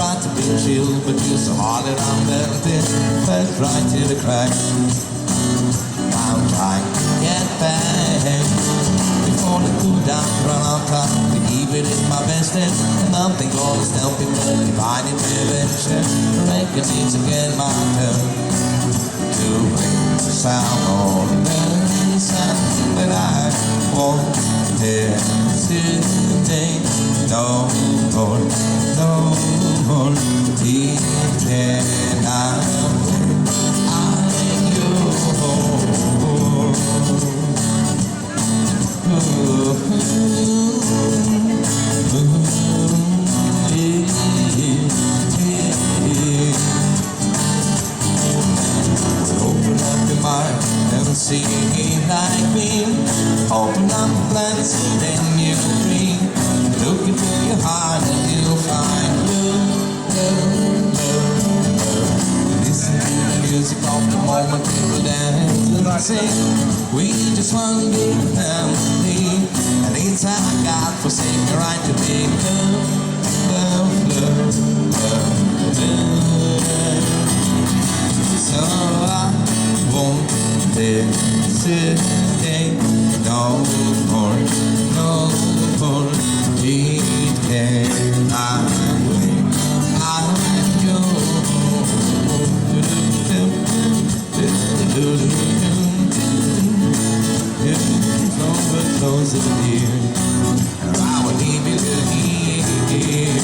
try to be chill, but you're so hard that I'm melting. Fell right to the crack. I'm trying to get back before the cool down run out time. Believe it is my best and nothing gonna stop me but divine intervention. Making it again my turn to bring the sound on the sound that I want there today. No more, no more, even I open up your mind and see like me. Open up the planets and then you dream. Look into your heart and you'll find love. Listen to the music of the moment we will dance and sing. We just want to be family, and it's our God-forsaken right to be love, love, love, love, love. So I won't hesitate no more, no more. It can I wait, I go. Close of the year, I will leave you here.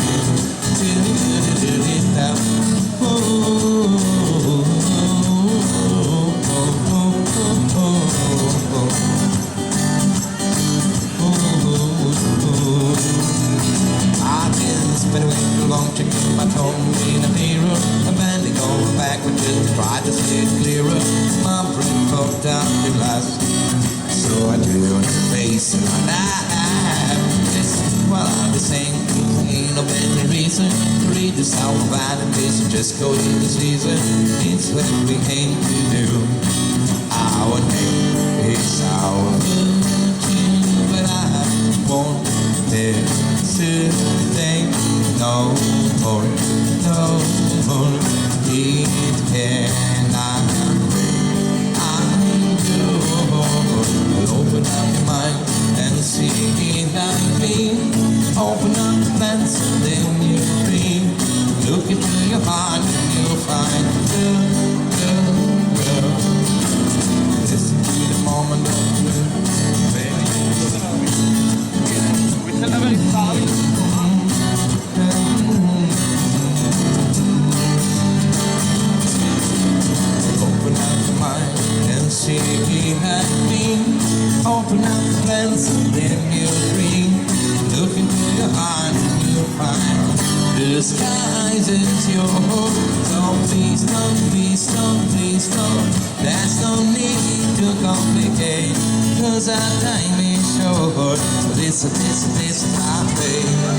I've been spinning way too long, checking my tone in a mirror. I'm bending over backwards just to try to see it clearer. My brain broke down to last. So I do the face and my laugh. This is what I'll be saying. Ain't no better reason to read this out of animation. Just go in the season. It's what we aim to do. Our name is our virtue, but I won't hesitate no more, no more. It cannot wait. I'm yours. Open up your mind and see it like me. Open up the plans and then you dream. Look into your heart and you'll find love, love, love. Listen to the moment of truth, baby. Open up your mind and see it like me. Open up the plans and then you'll dream. Look into your heart and you'll find the skies is yours. So please don't, please don't, please don't. There's no need to complicate, cause our time is short. Listen, listen, listen, I'm yours.